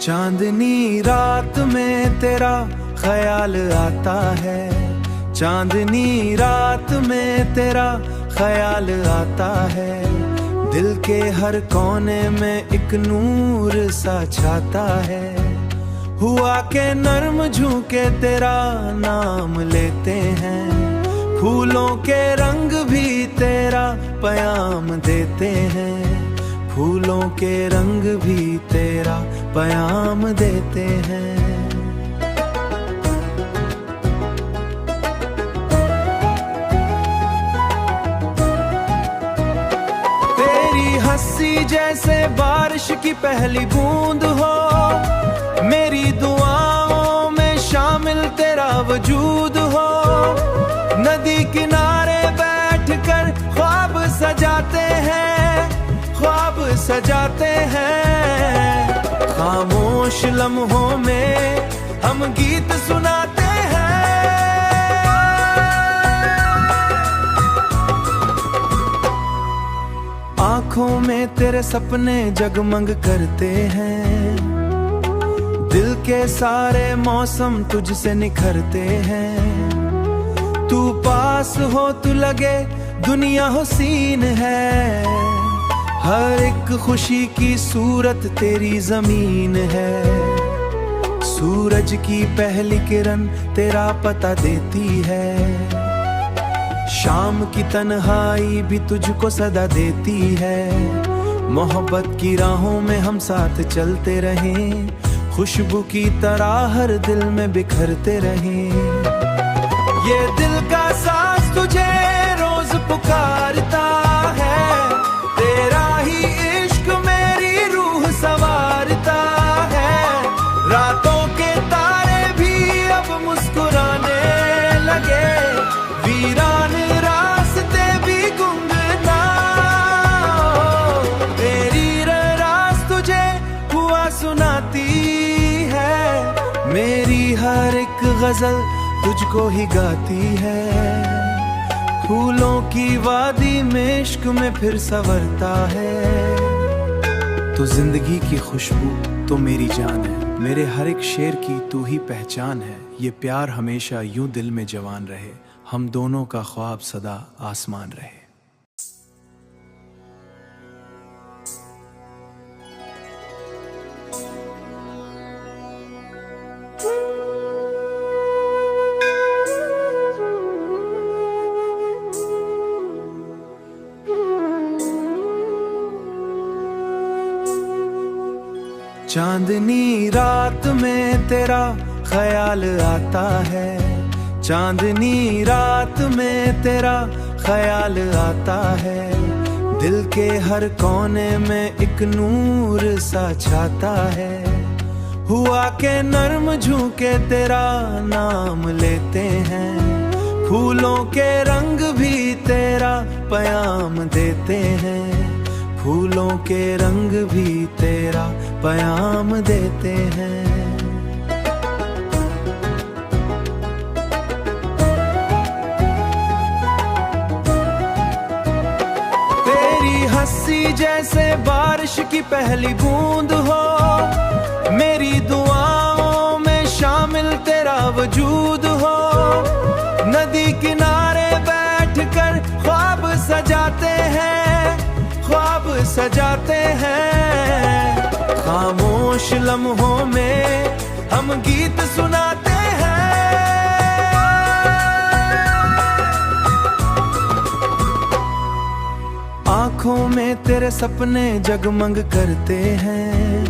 चांदनी रात में तेरा ख्याल आता है, चांदनी रात में तेरा ख्याल आता है। दिल के हर कोने में एक नूर सा छाता है। हुआ के नर्म झोंके तेरा नाम लेते हैं, फूलों के रंग भी तेरा पैगाम देते हैं, फूलों के रंग भी तेरा पैगाम देते हैं। तेरी हंसी जैसे बारिश की पहली बूंद हो, मेरी दुआओं में शामिल तेरा वजूद हो। नदी किनारे बैठकर ख्वाब सजाते हैं, ख्वाब सजाते हैं। खामोश लम्हों में हम गीत सुनाते हैं। आंखों में तेरे सपने जगमग करते हैं, दिल के सारे मौसम तुझसे निखरते हैं। तू पास हो तो लगे दुनिया हुसीन है, हर एक खुशी की सूरत तेरी जमीन है। सूरज की पहली किरण तेरा पता देती है, शाम की तन्हाई भी तुझको सदा देती है। मोहब्बत की राहों में हम साथ चलते रहें, खुशबू की तरह हर दिल में बिखरते रहें। ये दिल का सांस तुझे रोज पुकारता है, तेरा ही इश्क मेरी रूह संवारता है। रातों के तारे भी अब मुस्कुराने लगे, वीरान रास्ते भी गुमनाम। तेरी रास तुझे हुआ सुनाती है, मेरी हर एक गजल तुझको ही गाती है। फूलों की वादी में इश्क में फिर संवरता है। तो जिंदगी की खुशबू तो मेरी जान है, मेरे हर एक शेर की तू ही पहचान है। ये प्यार हमेशा यूं दिल में जवान रहे, हम दोनों का ख्वाब सदा आसमान रहे। चांदनी रात में तेरा ख्याल आता है, चांदनी रात में तेरा ख्याल आता है। दिल के हर कोने में एक नूर सा छाता है। हुआ के नर्म झोंके तेरा नाम लेते हैं, फूलों के रंग भी तेरा पैगाम देते हैं, फूलों के रंग भी तेरा पैगाम देते हैं। तेरी हंसी जैसे बारिश की पहली बूंद हो, मेरी दुआओं में शामिल तेरा वजूद हो। नदी किनारे बैठकर ख्वाब सजाते हैं, ख्वाब सजाते हैं। खामोश लम्हों में हम गीत सुनाते हैं। आंखों में तेरे सपने जगमग करते हैं,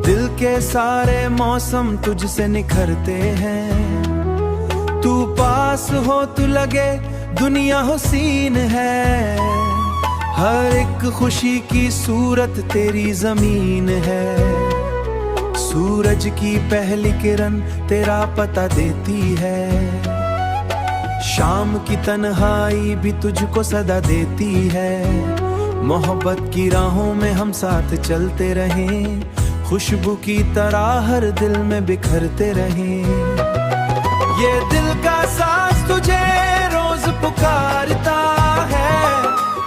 दिल के सारे मौसम तुझसे निखरते हैं। तू पास हो तो लगे दुनिया हुसीन है, हर एक खुशी की सूरत तेरी जमीन है। सूरज की पहली किरण तेरा पता देती है, शाम की तन्हाई भी तुझको सदा देती है। मोहब्बत की राहों में हम साथ चलते रहें, खुशबू की तरह हर दिल में बिखरते रहें। ये दिल का सांस तुझे रोज पुकारता है,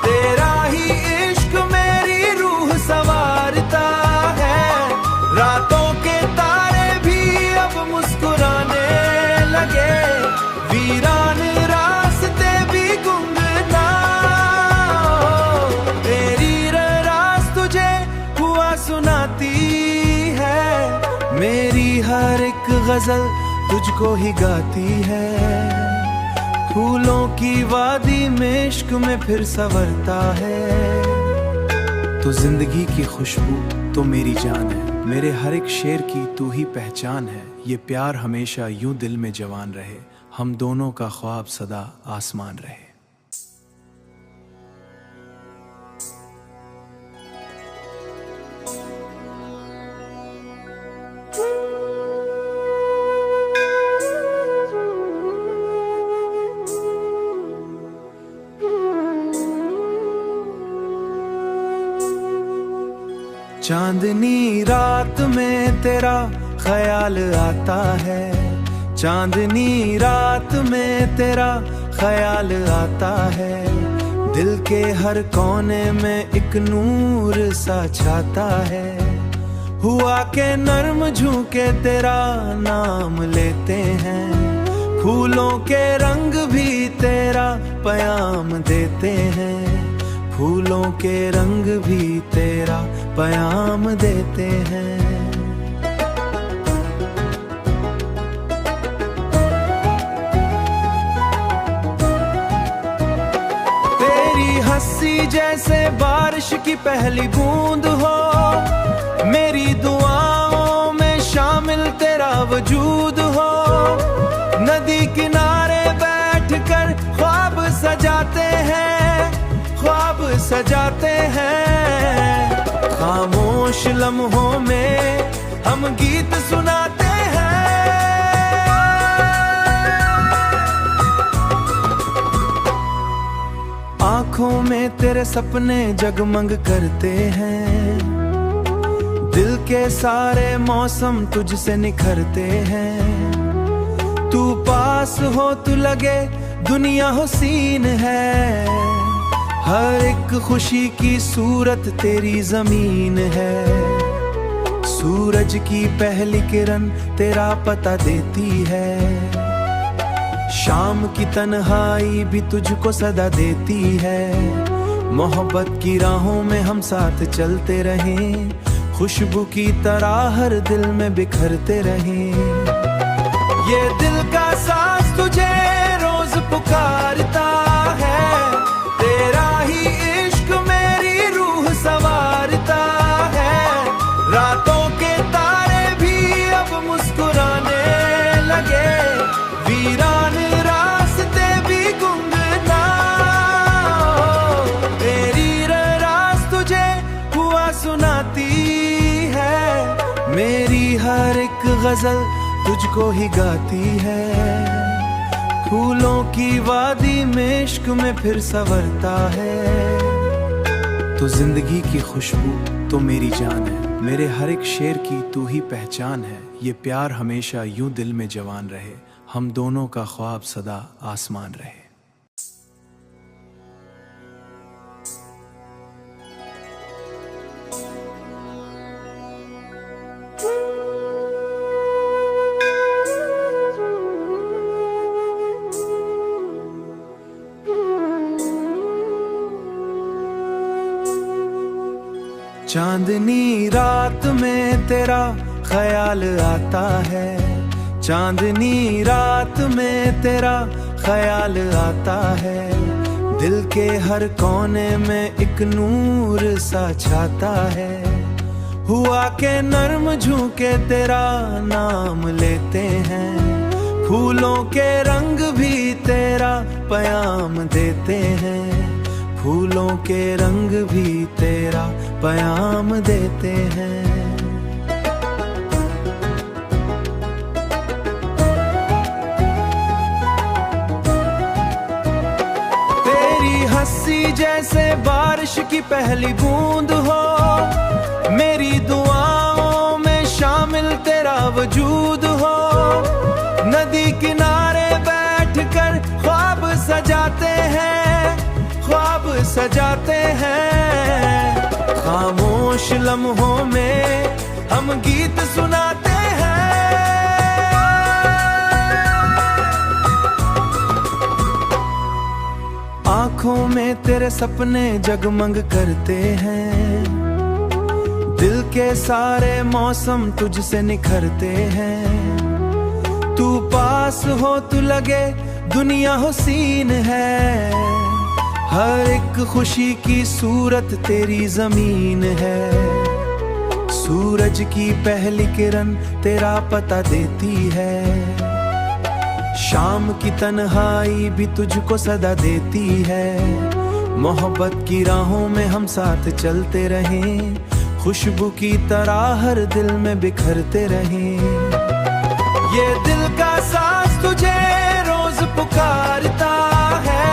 तेरा ही इश्क मेरी रूह संवारता है। रात गजल तुझको ही गाती है। फूलों की वादी में इश्क में फिर संवरता है। तो जिंदगी की खुशबू तो मेरी जान है, मेरे हर एक शेर की तू ही पहचान है। ये प्यार हमेशा यूं दिल में जवान रहे, हम दोनों का ख्वाब सदा आसमान रहे। चांदनी रात में तेरा ख्याल आता है। चांदनी रात में तेरा ख्याल आता है। दिल के हर कोने में एक नूर सा छाता है। हुआ के नर्म झुके तेरा नाम लेते हैं। फूलों के रंग भी तेरा पैगाम देते हैं। फूलों के रंग भी तेरा पैगाम देते हैं। तेरी हंसी जैसे बारिश की पहली बूंद हो। मेरी दुआओं में शामिल तेरा वजूद हो। नदी किनारे बैठकर ख्वाब सजाते हैं, ख्वाब सजाते हैं। खामोश लम्हों में हम गीत सुनाते हैं। आंखों में तेरे सपने जगमग करते हैं। दिल के सारे मौसम तुझसे निखरते हैं। तू पास हो तो लगे दुनिया हुसीन है। हर एक खुशी की सूरत तेरी जमीन है। सूरज की पहली किरण तेरा पता देती है। शाम की तन्हाई भी तुझको सदा देती है। मोहब्बत की राहों में हम साथ चलते रहें। खुशबू की तरह हर दिल में बिखरते रहें। ये दिल का सांस तुझे रोज पुकारता है। तेरा ही इश्क मेरी रूह संवारता है। रातों के तारे भी अब मुस्कुराने लगे। वीरान रास्ते भी गुमनाम। तेरी रास तुझे हुआ सुनाती है। मेरी हर एक गजल तुझको ही गाती है। फूलों की वादी में इश्क में फिर संवरता है। तो जिंदगी की खुशबू तो मेरी जान है, मेरे हर एक शेर की तू ही पहचान है। ये प्यार हमेशा यूं दिल में जवान रहे, हम दोनों का ख्वाब सदा आसमान रहे। चांदनी रात में तेरा ख्याल आता है। चांदनी रात में तेरा ख्याल आता है। दिल के हर कोने में एक नूर सा छाता है। हुआ के नर्म झुके तेरा नाम लेते हैं। फूलों के रंग भी तेरा पैगाम देते हैं। फूलों के रंग भी तेरा पैगाम देते हैं। तेरी हंसी जैसे बारिश की पहली बूंद हो। मेरी दुआओं में शामिल तेरा वजूद हो। नदी किनारे बैठकर ख्वाब सजाते हैं, ख्वाब सजाते हैं। खामोश लम्हों में हम गीत सुनाते हैं। आंखों में तेरे सपने जगमग करते हैं। दिल के सारे मौसम तुझसे निखरते हैं। तू पास हो तो लगे दुनिया हुसीन है, हर एक खुशी की सूरत तेरी जमीन है। सूरज की पहली किरण तेरा पता देती है, शाम की तन्हाई भी तुझको सदा देती है। मोहब्बत की राहों में हम साथ चलते रहें, खुशबू की तरह हर दिल में बिखरते रहें। ये दिल का सांस तुझे रोज पुकारता है,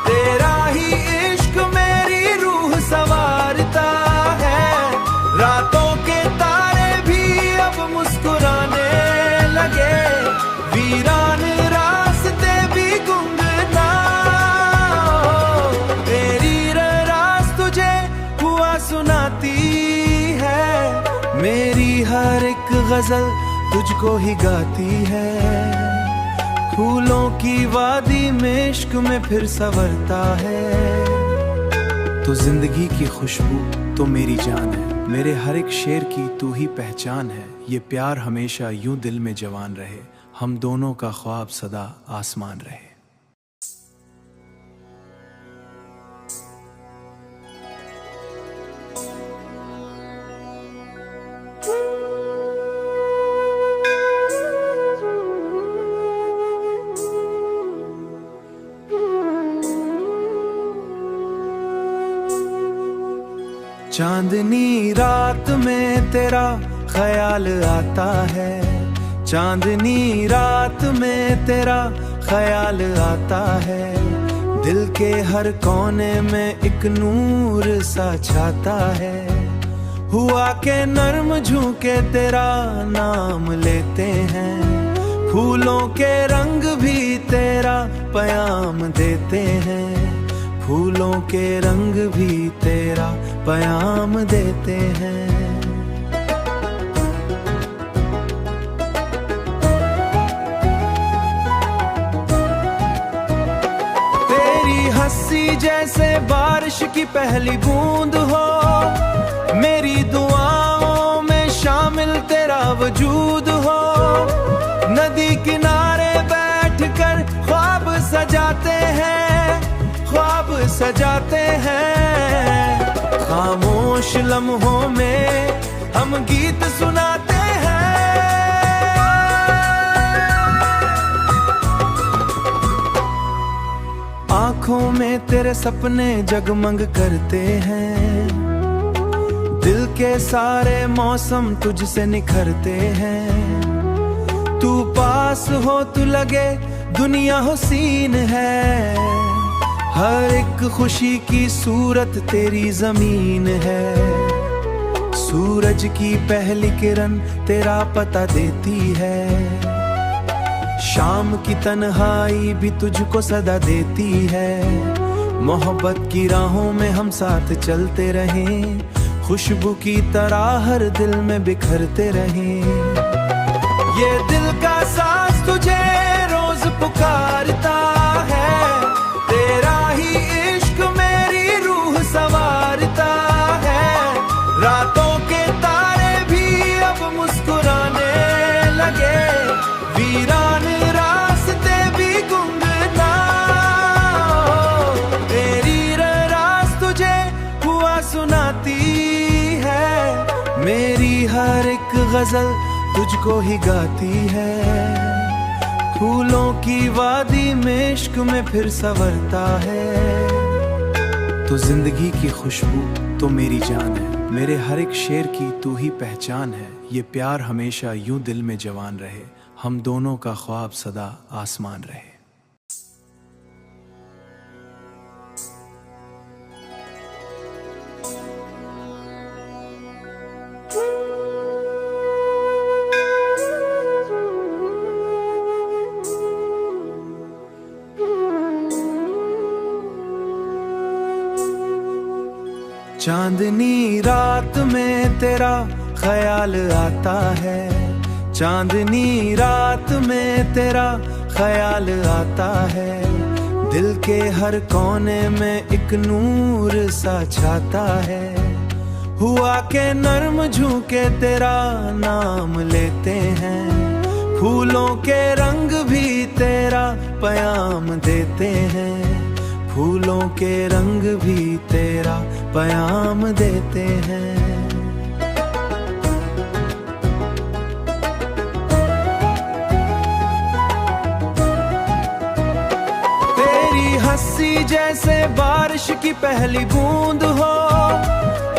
तेरा ही इश्क मेरी रूह संवारता है। रातों के तारे भी अब मुस्कुराने लगे, वीरान रास्ते भी गुमनाम। तेरी रास तुझे हुआ सुनाती है, मेरी हर एक गजल तुझको ही गाती है। फूलों की वादी में इश्क में फिर संवरता है। तो जिंदगी की खुशबू तो मेरी जान है, मेरे हर एक शेर की तू ही पहचान है। ये प्यार हमेशा यूं दिल में जवान रहे, हम दोनों का ख्वाब सदा आसमान रहे। चांदनी रात में तेरा ख्याल आता है, चांदनी रात में तेरा ख्याल आता है। दिल के हर कोने में एक नूर सा छाता है, हुआ के नर्म झोंके तेरा नाम लेते हैं। फूलों के रंग भी तेरा पैगाम देते हैं, फूलों के रंग भी तेरा पैगाम देते हैं। तेरी हंसी जैसे बारिश की पहली बूंद हो, मेरी दुआओं में शामिल तेरा वजूद हो। नदी किनारे बैठकर ख्वाब सजाते हैं, ख्वाब सजाते हैं। खामोश लम्हों में हम गीत सुनाते हैं। आंखों में तेरे सपने जगमग करते हैं, दिल के सारे मौसम तुझसे निखरते हैं। तू पास हो तो लगे दुनिया हुसीन है, हर एक खुशी की सूरत तेरी जमीन है। सूरज की पहली किरण तेरा पता देती है, शाम की तन्हाई भी तुझको सदा देती है। मोहब्बत की राहों में हम साथ चलते रहें, खुशबू की तरह हर दिल में बिखरते रहें। ये दिल का सांस तुझे रोज पुकारता है, तेरा ही इश्क मेरी रूह संवारता है। रातों के तारे भी अब मुस्कुराने लगे, वीरान रास्ते भी गुमनाम। तेरी रास तुझे हुआ सुनाती है, मेरी हर एक गजल तुझको ही गाती है। फूलों की वादी में इश्क में फिर संवरता है। तो जिंदगी की खुशबू तो मेरी जान है, मेरे हर एक शेर की तू ही पहचान है। ये प्यार हमेशा यूं दिल में जवान रहे, हम दोनों का ख्वाब सदा आसमान रहे। चांदनी रात में तेरा ख्याल आता है, चांदनी रात में तेरा ख्याल आता है। दिल के हर कोने में एक नूर सा छाता है, हुआ के नर्म झोंके तेरा नाम लेते हैं। फूलों के रंग भी तेरा पैगाम देते हैं, फूलों के रंग भी तेरा पैगाम देते हैं। तेरी हंसी जैसे बारिश की पहली बूंद हो,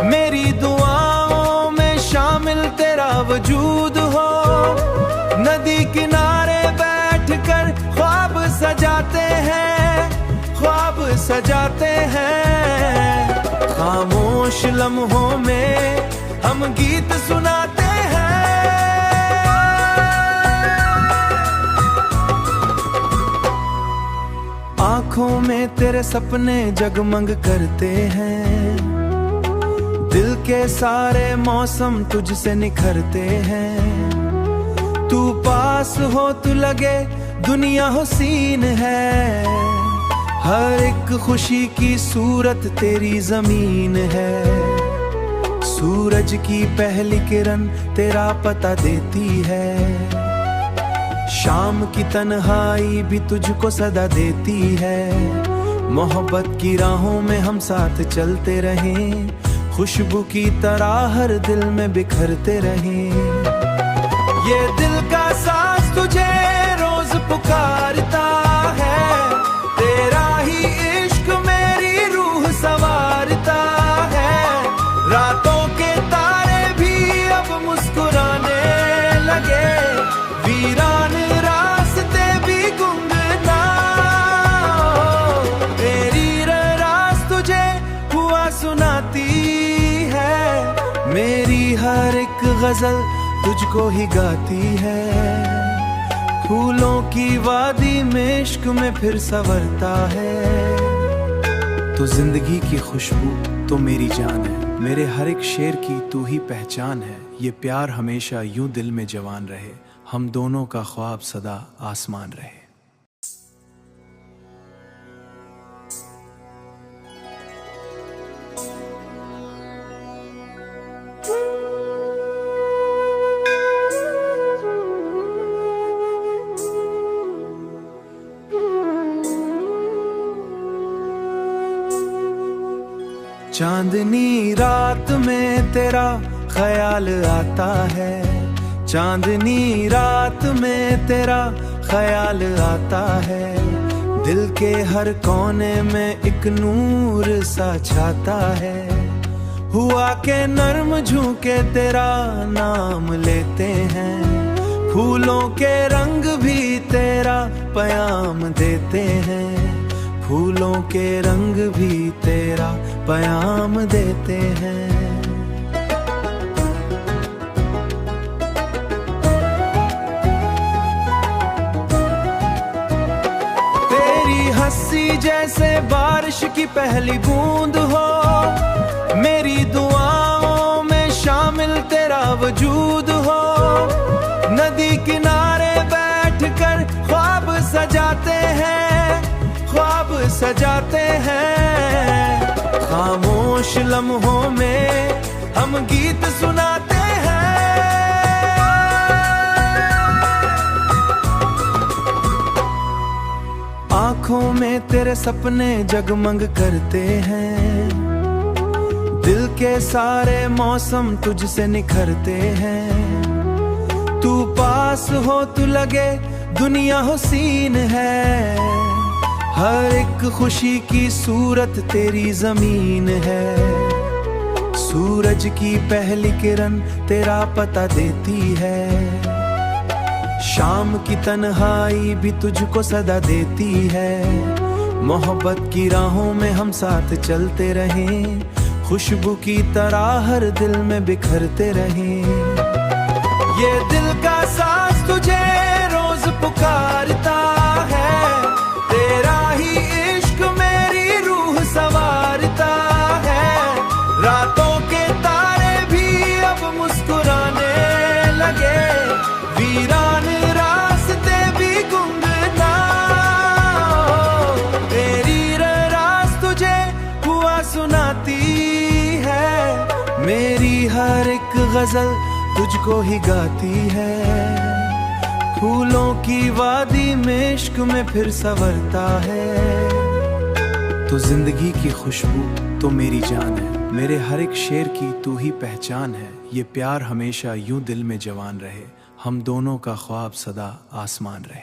मेरी दुआओं में शामिल तेरा वजूद हो। नदी किनारे बैठकर ख्वाब सजाते हैं, ख्वाब सजाते हैं। खामोश लम्हों में हम गीत सुनाते हैं। आँखों में तेरे सपने जगमग करते हैं, दिल के सारे मौसम तुझसे निखरते हैं। तू पास हो तो लगे दुनिया हुसीन है, हर एक खुशी की सूरत तेरी जमीन है। सूरज की पहली किरण तेरा पता देती है, शाम की तन्हाई भी तुझको सदा देती है। मोहब्बत की राहों में हम साथ चलते रहें, खुशबू की तरह हर दिल में बिखरते रहें। ये दिल का सांस तुझे रोज पुकारता है, तेरा ही इश्क मेरी रूह संवारता है। रातों के तारे भी अब मुस्कुराने लगे, वीरान रास्ते भी गुमनाम। तेरी रास तुझे हुआ सुनाती है, मेरी हर एक गजल तुझको ही गाती है। फूलों की वादी में इश्क में फिर संवरता है। तो जिंदगी की खुशबू तो मेरी जान है, मेरे हर एक शेर की तू ही पहचान है। ये प्यार हमेशा यूं दिल में जवान रहे, हम दोनों का ख्वाब सदा आसमान रहे। चांदनी रात में तेरा ख्याल आता है, चांदनी रात में तेरा ख्याल आता है। दिल के हर कोने में एक नूर सा छाता है। हुआ के नर्म झोंके तेरा नाम लेते हैं, फूलों के रंग भी तेरा पैगाम देते हैं। फूलों के रंग भी तेरा पैगाम देते हैं। तेरी हंसी जैसे बारिश की पहली बूंद हो, मेरी दुआओं में शामिल तेरा वजूद हो। नदी किनारे बैठकर ख्वाब सजाते हैं, ख्वाब सजाते हैं। खामोश लम्हों में हम गीत सुनाते हैं। आँखों में तेरे सपने जगमग करते हैं, दिल के सारे मौसम तुझसे निखरते हैं। तू पास हो तो लगे दुनिया हुसीन है, हर एक खुशी की सूरत तेरी जमीन है। सूरज की पहली किरण तेरा पता देती है, शाम की तन्हाई भी तुझको सदा देती है। मोहब्बत की राहों में हम साथ चलते रहें, खुशबू की तरह हर दिल में बिखरते रहें। ये दिल का सांस तुझे रोज पुकारता है, तेरा ही इश्क मेरी रूह संवारता है। रातों के तारे भी अब मुस्कुराने लगे, वीरान रास्ते भी गुमनाम। तेरी रास तुझे हुआ सुनाती है, मेरी हर एक गजल तुझको ही गाती है। फूलों की वादी में इश्क में फिर संवरता है। तो जिंदगी की खुशबू तो मेरी जान है, मेरे हर एक शेर की तू ही पहचान है। ये प्यार हमेशा यूं दिल में जवान रहे, हम दोनों का ख्वाब सदा आसमान रहे।